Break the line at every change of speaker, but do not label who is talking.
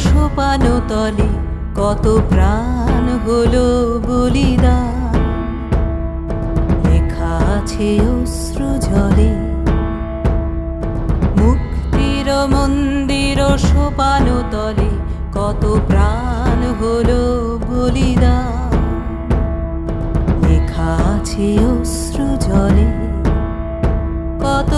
সোপান তলে কত প্রাণ হলো বলিদান। লেখা আছে অশ্রু জলে মুক্তির মন্দির সোপান তলে কত প্রাণ হলো বলিদান। লেখা আছে অশ্রু জলে কত